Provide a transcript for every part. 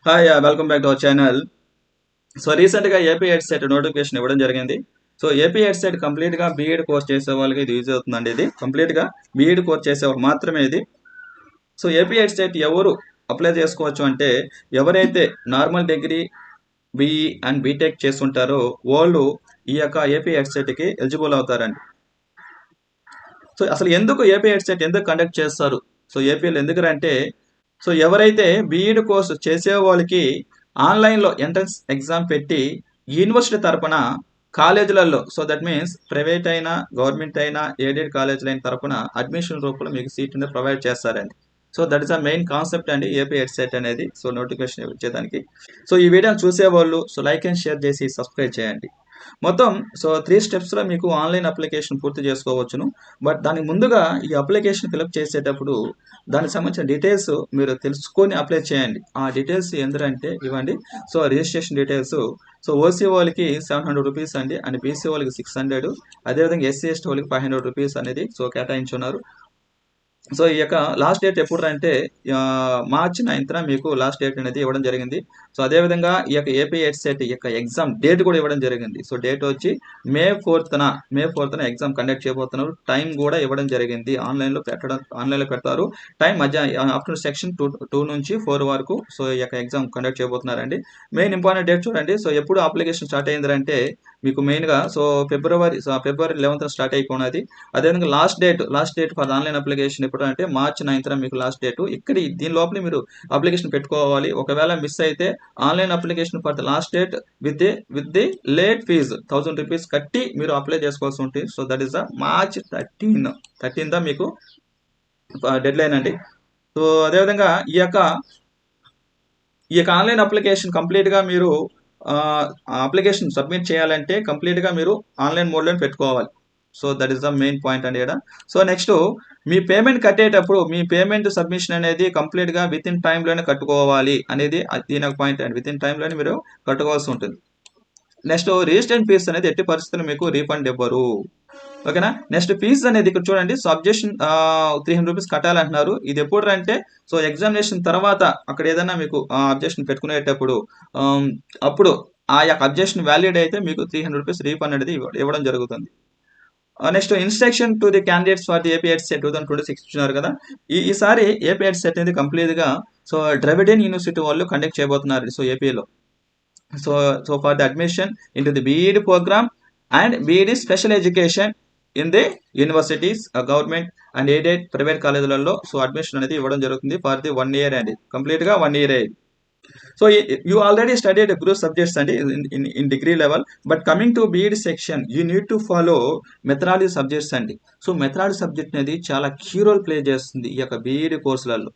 Hi welcome back to our channel. So రీసెంట్గా AP head CET notification ఇవ్వడం జరిగింది. So AP head set కంప్లీట్గా BEd course చేసే వాళ్ళకి ఇది యూజ్ అవుతుందండి. ఇది కంప్లీట్గా బీఈడి కోర్స్ చేసేవారు మాత్రమే ఇది. సో ఏపీ హెడ్ సెట్ ఎవరు అప్లై చేసుకోవచ్చు అంటే ఎవరైతే normal degree BE and BTech చేస్తుంటారో వాళ్ళు ఈ యొక్క ఏపీ హెడ్ సెట్కి ఎలిజిబుల్ అవుతారండి. సో అసలు ఎందుకు ఏపీ హెడ్ సెట్ ఎందుకు కండక్ట్ చేస్తారు, సో ఏపీలో ఎందుకంటే సో ఎవరైతే బీఈడి కోర్సు చేసే వాళ్ళకి ఆన్లైన్లో ఎంట్రన్స్ ఎగ్జామ్ పెట్టి యూనివర్సిటీ తరపున కాలేజీలలో, సో దట్ మీన్స్ ప్రైవేట్ అయినా గవర్నమెంట్ అయినా ఎయిడెడ్ కాలేజీలు అయిన తరపున అడ్మిషన్ రూపంలో మీకు సీట్ అనేది ప్రొవైడ్ చేస్తారండి. So that is a main concept అండి ఏపీ హెడ్ సెట్ అనేది. సో నోటిఫికేషన్ వచ్చేదానికి సో ఈ వీడియోని చూసేవాళ్ళు సో లైక్ అండ్ షేర్ చేసి సబ్స్క్రైబ్ చేయండి. మొత్తం సో 3 స్టెప్స్లో మీకు ఆన్లైన్ అప్లికేషన్ పూర్తి చేసుకోవచ్చును. బట్ దానికి ముందుగా ఈ అప్లికేషన్ ఫిలప్ చేసేటప్పుడు దానికి సంబంధించిన డీటెయిల్స్ మీరు తెలుసుకొని అప్లై చేయండి. ఆ డీటెయిల్స్ ఏంటంటే ఇవ్వండి. So registration details, so OC వాళ్ళకి ₹700 అండి, అండ్ బీసీ వాళ్ళకి 600, అదేవిధంగా ఎస్సీ ఎస్టీ వాళ్ళకి ₹500 అనేది సో కేటాయించున్నారు. సో ఈ యొక్క లాస్ట్ డేట్ ఎప్పుడు అంటే మార్చ్ 9th మీకు లాస్ట్ డేట్ అనేది ఇవ్వడం జరిగింది. సో అదేవిధంగా ఈ యొక్క ఏపీ హెడ్ సెట్ యొక్క ఎగ్జామ్ డేట్ కూడా ఇవ్వడం జరిగింది. సో డేట్ వచ్చి మే 4th ఎగ్జామ్ కండక్ట్ చేయబోతున్నారు. టైం కూడా ఇవ్వడం జరిగింది. ఆన్లైన్లో పెడతారు. టైం ఆఫ్టర్నూన్ సెక్షన్ 2 నుంచి 4 వరకు సో ఈ యొక్క ఎగ్జామ్ కండక్ట్ చేయబోతున్నారండి. మెయిన్ ఇంపార్టెంట్ డేట్ చూడండి. సో ఎప్పుడు అప్లికేషన్ స్టార్ట్ అయిందంటే మీకు మెయిన్గా సో ఫిబ్రవరి 11th స్టార్ట్ అయిపోయినది. అదేవిధంగా last date for online application ఎప్పుడు అంటే మార్చ్ 9th మీకు లాస్ట్ డేట్. ఇక్కడ దీని లోపల మీరు అప్లికేషన్ పెట్టుకోవాలి. ఒకవేళ మిస్ అయితే online application for the last date with the late fee ₹1000 కట్టి మీరు అప్లై చేసుకోవాల్సి ఉంటుంది. So that is the March 13th మీకు డెడ్ లైన్ అండి. సో అదేవిధంగా ఈ యొక్క ఆన్లైన్ అప్లికేషన్ కంప్లీట్గా మీరు అప్లికేషన్ సబ్మిట్ చేయాలంటే కంప్లీట్గా మీరు ఆన్లైన్ మోడ్లో పెట్టుకోవాలి. So that is the main point అండి ఇక్కడ. సో నెక్స్ట్ మీ పేమెంట్ కట్టేటప్పుడు మీ పేమెంట్ సబ్మిషన్ అనేది కంప్లీట్గా విత్ ఇన్ టైంలోనే కట్టుకోవాలి అనేది దీని ఒక పాయింట్ అండి. విత్ ఇన్ టైంలోనే మీరు కట్టుకోవాల్సి ఉంటుంది. నెక్స్ట్ రిజిస్ట్రేషన్ ఫీజు అనేది ఎట్టి పరిస్థితుల్లో మీకు రీఫండ్ ఇవ్వరు. ఓకేనా. నెక్స్ట్ ఫీజు అనేది ఇక్కడ చూడండి. So objection ₹300 కట్టాలంటున్నారు. ఇది ఎప్పుడు అంటే సో ఎగ్జామినేషన్ తర్వాత అక్కడ ఏదైనా మీకు అబ్జెక్షన్ పెట్టుకునేటప్పుడు అప్పుడు ఆ యొక్క అబ్జెక్షన్ వ్యాలిడ్ అయితే మీకు ₹300 రీఫండ్ అనేది ఇవ్వడం జరుగుతుంది. Next instruction to the candidates for the AP head set 2026 ఇచ్చినారు కదా. ఈసారి ఏపీ హెడ్ సెట్ అనేది కంప్లీట్గా సో ద్రవిడియన్ యూనివర్సిటీ వాళ్ళు కండక్ట్ చేయబోతున్నారు సో ఏపీలో. So for the admission into the BEd programme and BEd special education in the universities, government and aided private కాలేజీలలో so admission అనేది ఇవ్వడం జరుగుతుంది ఫర్ ది 1 year అండి. కంప్లీట్గా 1 year అయ్యింది. So you already studied group subjects and in degree level, but coming to BEd section, you need to follow methodology subjects అండి. So methodology subject అనేది చాలా కీ రోల్ ప్లే చేస్తుంది ఈ యొక్క BEd కోర్సులలో.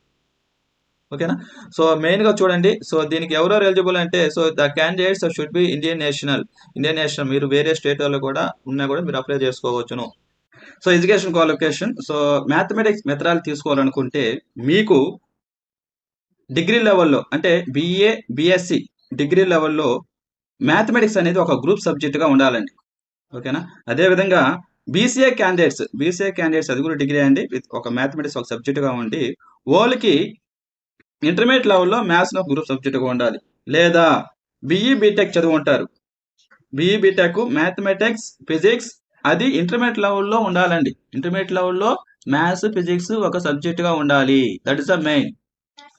ఓకేనా. సో మెయిన్గా చూడండి. సో దీనికి ఎవరెవరు ఎలిజిబుల్ అంటే so the candidates should be Indian national. మీరు వేరే స్టేట్ వాళ్ళు కూడా ఉన్నా కూడా మీరు అప్లై చేసుకోవచ్చును. So education qualification, so mathematics methodology తీసుకోవాలనుకుంటే మీకు డిగ్రీ లెవెల్లో అంటే బీఏ బీఎస్సీ డిగ్రీ లెవెల్లో మ్యాథమెటిక్స్ అనేది ఒక గ్రూప్ సబ్జెక్టుగా ఉండాలండి. ఓకేనా. అదేవిధంగా బీసీఏ క్యాండిడేట్స్ అది కూడా డిగ్రీ అండి, విత్ ఒక మ్యాథమెటిక్స్ ఒక సబ్జెక్టుగా ఉండి వాళ్ళకి ఇంటర్మీడియట్ లెవెల్లో మ్యాథ్స్ ఒక గ్రూప్ సబ్జెక్టుగా ఉండాలి. లేదా బీఈ బీటెక్ చదువు ఉంటారు. బీఈ బీటెక్ మ్యాథమెటిక్స్ ఫిజిక్స్ అది ఇంటర్మీడియట్ లెవెల్లో ఉండాలండి. ఇంటర్మీడియట్ లెవెల్లో మ్యాథ్స్ ఫిజిక్స్ ఒక సబ్జెక్టుగా ఉండాలి. That is the main.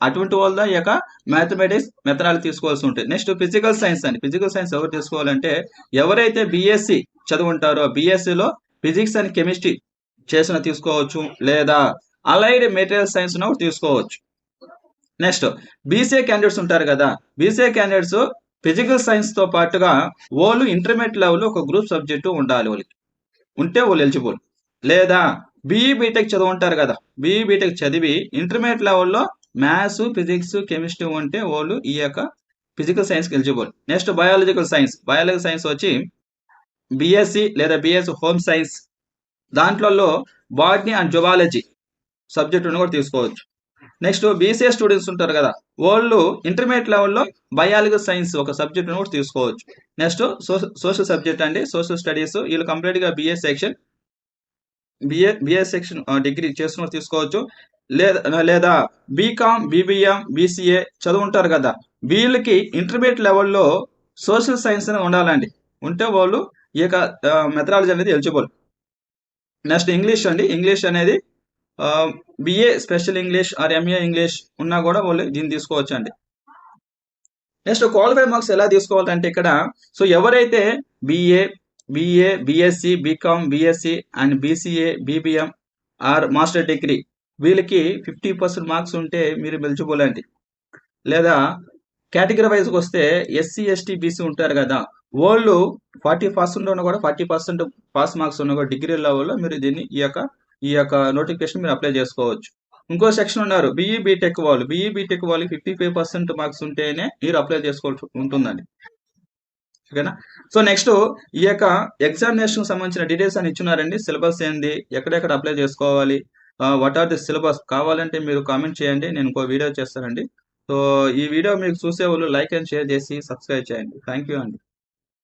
అటువంటి వాళ్ళ ఈ యొక్క మ్యాథమెటిక్స్ మెథడాలజీ తీసుకోవాల్సి ఉంటుంది. నెక్స్ట్ ఫిజికల్ సైన్స్ అండి. ఫిజికల్ సైన్స్ ఎవరు తీసుకోవాలంటే ఎవరైతే బీఎస్సీ చదువు ఉంటారో బీఎస్సీలో ఫిజిక్స్ అండ్ కెమిస్ట్రీ చేసిన తీసుకోవచ్చు, లేదా అలైడ్ మెటీరియల్ సైన్స్ కూడా తీసుకోవచ్చు. నెక్స్ట్ బీసీఏ క్యాండిడేట్స్ ఉంటారు కదా. బీసీఏ క్యాండిడేట్స్ ఫిజికల్ సైన్స్తో పాటుగా వాళ్ళు ఇంటర్మీడియట్ లెవెల్లో ఒక గ్రూప్ సబ్జెక్టు ఉండాలి. వాళ్ళకి ఉంటే వాళ్ళు ఎలిజిబుల్. లేదా బీఈ బీటెక్ చదువు ఉంటారు కదా. బీఈ బీటెక్ చదివి ఇంటర్మీడియట్ లెవెల్లో మ్యాథ్స్ ఫిజిక్స్ కెమిస్ట్రీ ఉంటే వాళ్ళు ఈ యొక్క ఫిజికల్ సైన్స్కి ఎలిజిబుల్. నెక్స్ట్ బయాలజికల్ సైన్స్ వచ్చి బీఎస్సీ లేదా బీఎస్సీ హోమ్ సైన్స్ దాంట్లో బాటనీ అండ్ జువాలజీ సబ్జెక్టును కూడా తీసుకోవచ్చు. నెక్స్ట్ బీసీఏ స్టూడెంట్స్ ఉంటారు కదా, వాళ్ళు ఇంటర్మీడియట్ లెవెల్లో బయాలజికల్ సైన్స్ ఒక సబ్జెక్టును కూడా తీసుకోవచ్చు. నెక్స్ట్ సోషల్ సబ్జెక్ట్ అండి, సోషల్ స్టడీస్ వీళ్ళు కంప్లీట్గా BA section BA section degree చేస్తున్న తీసుకోవచ్చు. లేదా బీకామ్, బీబీఎం, బీసీఏ చదువుంటారు కదా, వీళ్ళకి ఇంటర్మీడియట్ లెవెల్లో సోషల్ సైన్స్ అని ఉండాలండి. ఉంటే వాళ్ళు ఈ యొక్క మెథడాలజీ అనేది ఎలిజిబుల్. నెక్స్ట్ ఇంగ్లీష్ అండి. ఇంగ్లీష్ అనేది BA special English or MA English ఉన్నా కూడా వాళ్ళు దీన్ని తీసుకోవచ్చు అండి. నెక్స్ట్ క్వాలిఫైడ్ మార్క్స్ ఎలా తీసుకోవాలంటే ఇక్కడ, సో ఎవరైతే BA, BSc, BCom, BSc and BCA, BBM or master degree వీళ్ళకి 50% మార్క్స్ ఉంటే మీరు ఎలిజిబుల్ అండి. లేదా కేటగిరీ వైజ్కి వస్తే ఎస్సీ, ఎస్టీ, బీసీ ఉంటారు కదా, వాళ్ళు 40% ఉన్న కూడా 40% పాస్ మార్క్స్ ఉన్న కూడా డిగ్రీ లెవెల్లో మీరు దీన్ని ఈ యొక్క నోటిఫికేషన్ మీరు అప్లై చేసుకోవచ్చు. ఇంకో సెక్షన్ ఉన్నారు బీఈ బీటెక్ వాళ్ళు. బీఈ బీటెక్ వాళ్ళకి 55% మార్క్స్ ఉంటేనే మీరు అప్లై చేసుకోవాల్సి ఉంటుందండి. ఓకేనా. సో నెక్స్ట్ ఈ యొక్క ఎగ్జామినేషన్ సంబంధించిన డీటెయిల్స్ అని ఇచ్చున్నారండి. సిలబస్ ఏంది, ఎక్కడెక్కడ అప్లై చేసుకోవాలి, వాట్ ఆర్ ది సిలబస్ కావాలంటే మీరు కామెంట్ చేయండి, నేను ఇంకో వీడియో చేస్తానండి. సో ఈ వీడియో మీకు చూసే వాళ్ళు లైక్ అండ్ షేర్ చేసి సబ్స్క్రైబ్ చేయండి. థ్యాంక్ యూ అండి.